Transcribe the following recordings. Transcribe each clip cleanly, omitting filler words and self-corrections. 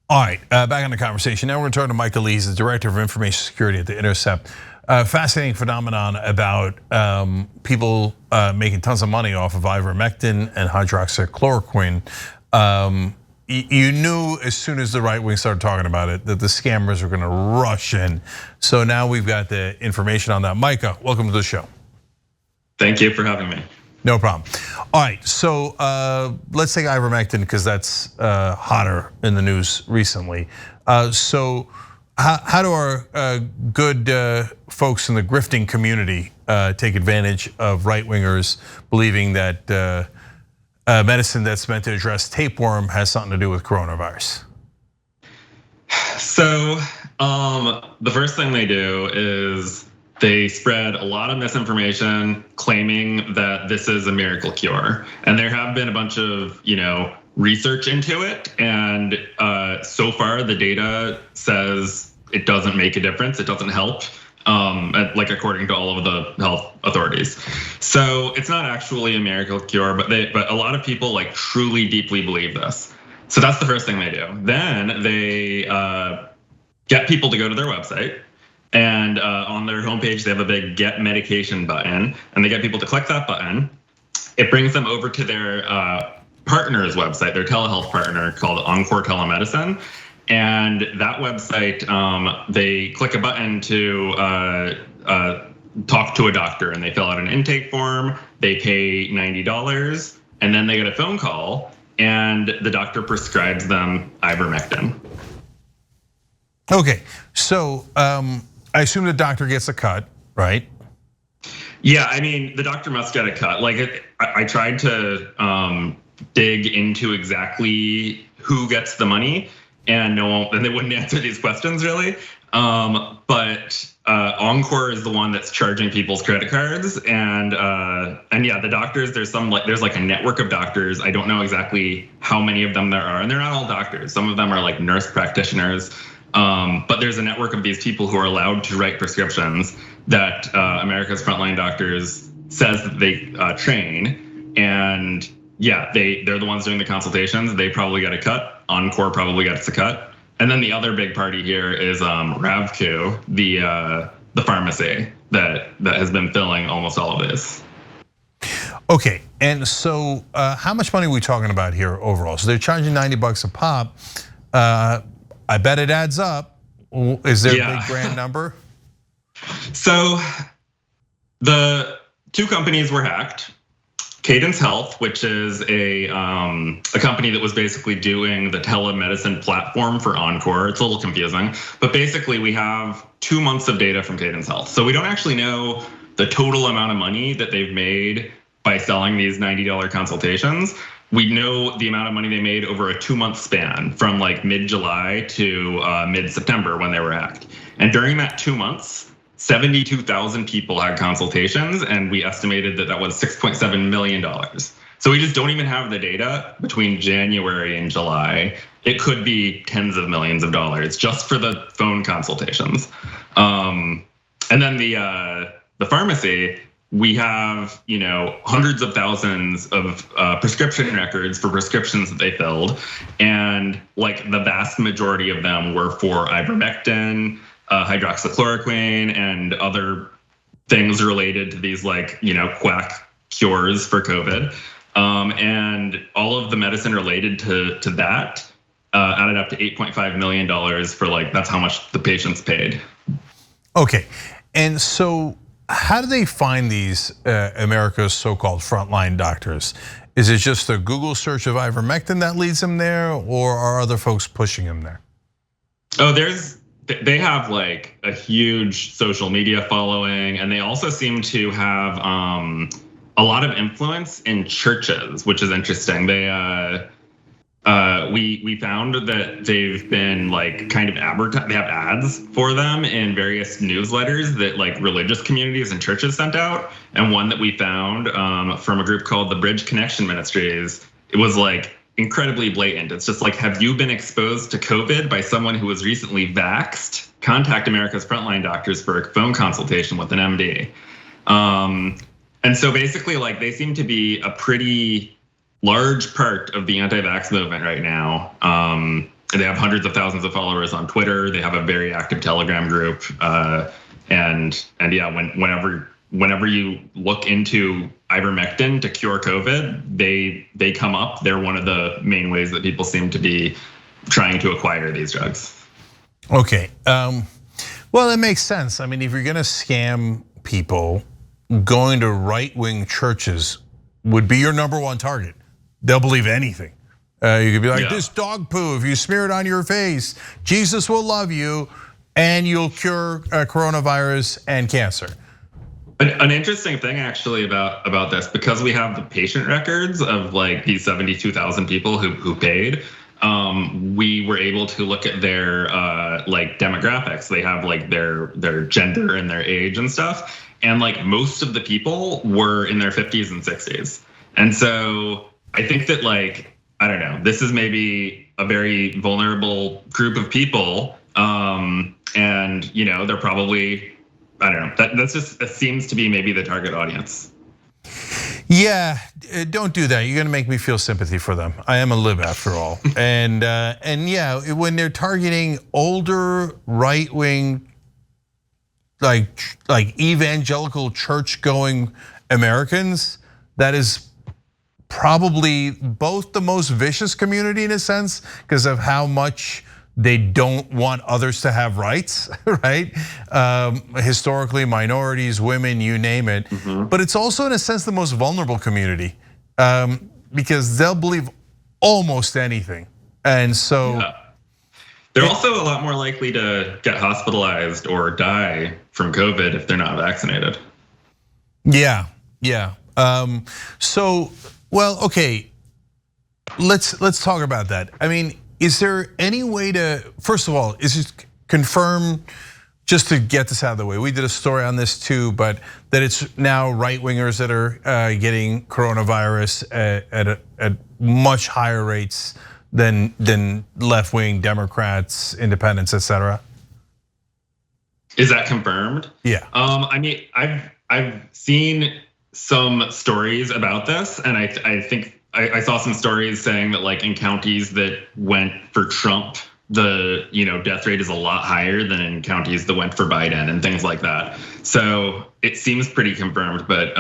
All right, back on the conversation. Now we're going to turn to Micah Lee, he's the Director of Information Security at the Intercept. Fascinating phenomenon about people making tons of money off of ivermectin and hydroxychloroquine. You knew as soon as the right wing started talking about it that the scammers were going to rush in. So now we've got the information on that. Micah, welcome to the show. Thank you for having me. No problem. All right, so let's take ivermectin because that's hotter in the news recently. So how do our good folks in the grifting community take advantage of right-wingers believing that medicine that's meant to address tapeworm has something to do with coronavirus? So the first thing they do is they spread a lot of misinformation claiming that this is a miracle cure. And there have been a bunch of, research into it. And so far the data says it doesn't make a difference. It doesn't help, like according to all of the health authorities. So it's not actually a miracle cure, but a lot of people like truly deeply believe this. So that's the first thing they do. Then they get people to go to their website. And on their homepage, they have a big get medication button, and they get people to click that button. It brings them over to their partner's website, their telehealth partner called Encore Telemedicine. And that website, they click a button to talk to a doctor, and they fill out an intake form. They pay $90, and then they get a phone call, and the doctor prescribes them ivermectin. Okay, so I assume the doctor gets a cut, right? Yeah, I mean, the doctor must get a cut. Like, I tried to dig into exactly who gets the money, and they wouldn't answer these questions really. But Encore is the one that's charging people's credit cards, and yeah, the doctors. There's like a network of doctors. I don't know exactly how many of them there are, and they're not all doctors. Some of them are like nurse practitioners. But there's a network of these people who are allowed to write prescriptions that America's frontline doctors says that they train, and yeah, they're the ones doing the consultations. They probably get a cut. Encore probably gets a cut, and then the other big party here is Ravku, the pharmacy that has been filling almost all of this. Okay, and so how much money are we talking about here overall? So they're charging $90 a pop. I bet it adds up. Is there a big grand number? So the two companies were hacked. Cadence Health, which is a company that was basically doing the telemedicine platform for Encore. It's a little confusing, but basically we have 2 months of data from Cadence Health. So we don't actually know the total amount of money that they've made by selling these $90 consultations. We know the amount of money they made over a 2-month span from like mid-July to mid-September when they were hacked. And during that 2 months, 72,000 people had consultations, and we estimated that was $6.7 million. So we just don't even have the data between January and July. It could be tens of millions of dollars just for the phone consultations. And then the pharmacy, we have hundreds of thousands of prescription records for prescriptions that they filled, and like the vast majority of them were for ivermectin, hydroxychloroquine, and other things related to these quack cures for COVID. And all of the medicine related to that added up to $8.5 million for that's how much the patients paid. Okay, and so how do they find these America's so-called frontline doctors? Is it just a Google search of ivermectin that leads them there, or are other folks pushing them there? Oh, they have like a huge social media following, and they also seem to have a lot of influence in churches, which is interesting. We found that they've been kind of advertising. They have ads for them in various newsletters that religious communities and churches sent out. And one that we found from a group called the Bridge Connection Ministries, it was incredibly blatant. It's just have you been exposed to COVID by someone who was recently vaxxed? Contact America's frontline doctors for a phone consultation with an MD. And so basically they seem to be a pretty large part of the anti-vax movement right now. And They have hundreds of thousands of followers on Twitter. They have a very active Telegram group. And yeah, whenever you look into ivermectin to cure COVID, they come up. They're one of the main ways that people seem to be trying to acquire these drugs. Okay, well, it makes sense. I mean, if you're gonna scam people, going to right-wing churches would be your #1 target. They'll believe anything. You could be like, this dog poo, if you smear it on your face, Jesus will love you and you'll cure coronavirus and cancer. An interesting thing actually about this, because we have the patient records of like these 72,000 people who paid, we were able to look at their like demographics. They have like their gender and their age and stuff. And like most of the people were in their 50s and 60s. And so I think that like, I don't know, this is maybe a very vulnerable group of people. And they're probably, I don't know, that's just, it seems to be maybe the target audience. Yeah, don't do that. You're gonna make me feel sympathy for them. I am a lib after all. And yeah, when they're targeting older right-wing, like evangelical church-going Americans, that is probably both the most vicious community in a sense because of how much they don't want others to have rights, right? Historically, minorities, women, you name it. But it's also in a sense the most vulnerable community because they'll believe almost anything. And so they're also a lot more likely to get hospitalized or die from COVID if they're not vaccinated. Yeah. So, well, okay, let's talk about that. I mean, is there any way to, first of all, is it confirmed, just to get this out of the way, we did a story on this too, but that it's now right-wingers that are getting coronavirus at much higher rates than left-wing Democrats, independents, etc.? Is that confirmed? Yeah. I mean, I've seen some stories about this, and I think I saw some stories saying that like in counties that went for Trump, the death rate is a lot higher than in counties that went for Biden and things like that. So it seems pretty confirmed, but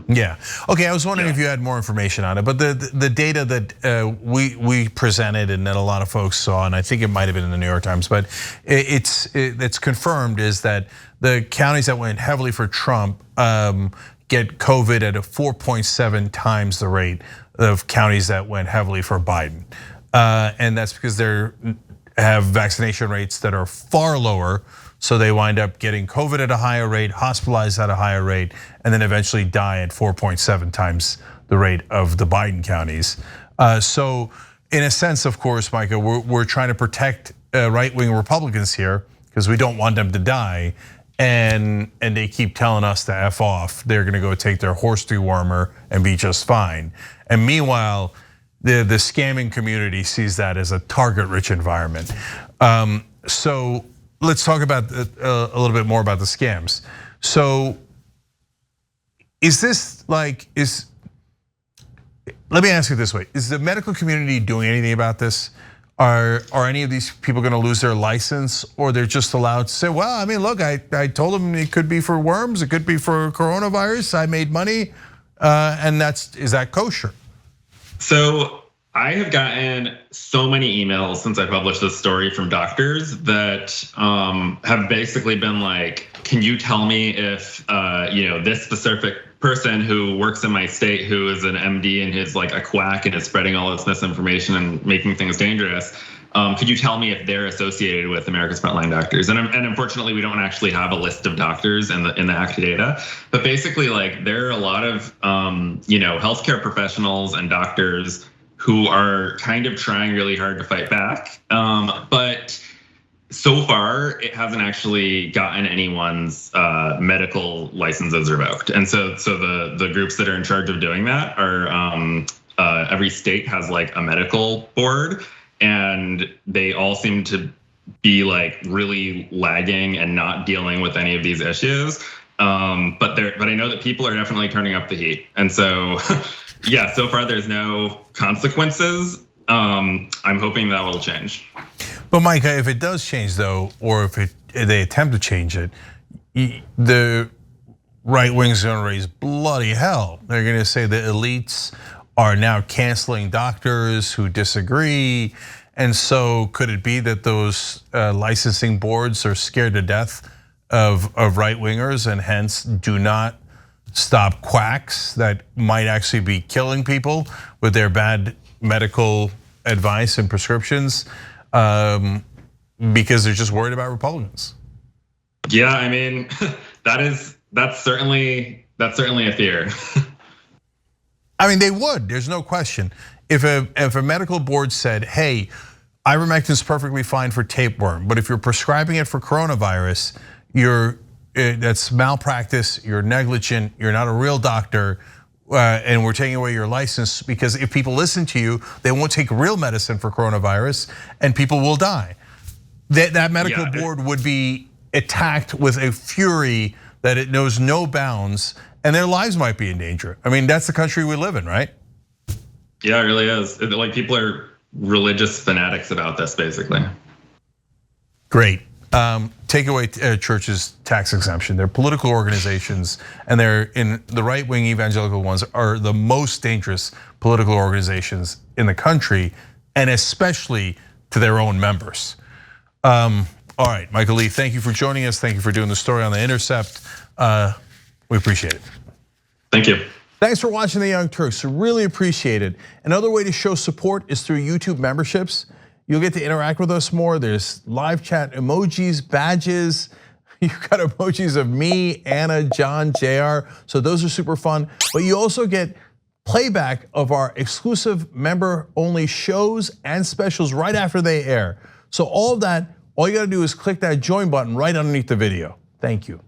yeah. Okay, I was wondering if you had more information on it, but the data that we presented and that a lot of folks saw, and I think it might have been in the New York Times, but it's confirmed is that the counties that went heavily for Trump get COVID at a 4.7 times the rate of counties that went heavily for Biden. And that's because they have vaccination rates that are far lower. So they wind up getting COVID at a higher rate, hospitalized at a higher rate, and then eventually die at 4.7 times the rate of the Biden counties. So in a sense, of course, Micah, we're trying to protect right-wing Republicans here because we don't want them to die. And they keep telling us to F off. They're gonna go take their horse dewormer and be just fine. And meanwhile, the scamming community sees that as a target-rich environment. So let's talk about a little bit more about the scams. So is this like, let me ask you this way. Is the medical community doing anything about this? Are any of these people gonna lose their license, or they're just allowed to say, well, I mean, look, I told them it could be for worms, it could be for coronavirus, I made money, and is that kosher? So I have gotten so many emails since I published this story from doctors that have basically been like, can you tell me if this specific person who works in my state who is an MD and is like a quack and is spreading all this misinformation and making things dangerous, could you tell me if they're associated with America's Frontline Doctors? And unfortunately, we don't actually have a list of doctors in the ACT data. But basically, like there are a lot of healthcare professionals and doctors who are kind of trying really hard to fight back. But so far, it hasn't actually gotten anyone's medical licenses revoked. And so the groups that are in charge of doing that are every state has like a medical board, and they all seem to be like really lagging and not dealing with any of these issues. But I know that people are definitely turning up the heat. And so, yeah, so far there's no consequences I'm hoping that will change. But Micah, if it does change though, or if they attempt to change it, the right wing's going to raise bloody hell. They're going to say the elites are now canceling doctors who disagree. And so could it be that those licensing boards are scared to death of right wingers and hence do not stop quacks that might actually be killing people with their bad medical advice and prescriptions because they're just worried about Republicans? Yeah, I mean, that's certainly a fear. I mean, they would. There's no question. If a medical board said, "Hey, ivermectin is perfectly fine for tapeworm, but if you're prescribing it for coronavirus, that's malpractice. You're negligent. You're not a real doctor, and we're taking away your license because if people listen to you, they won't take real medicine for coronavirus, and people will die." That medical board would be attacked with a fury that it knows no bounds, and their lives might be in danger. I mean, that's the country we live in, right? Yeah, it really is. Like, people are religious fanatics about this, basically. Great. Take away churches' tax exemption. They're political organizations, and they're in the right-wing evangelical ones are the most dangerous political organizations in the country, and especially to their own members. All right, Micah Lee, thank you for joining us. Thank you for doing the story on the Intercept. We appreciate it. Thank you. Thanks for watching the Young Turks. Really appreciate it. Another way to show support is through YouTube memberships. You'll get to interact with us more. There's live chat emojis, badges. You've got emojis of me, Anna, John, JR. So those are super fun. But you also get playback of our exclusive member-only shows and specials right after they air. So all of that, all you gotta do is click that join button right underneath the video. Thank you.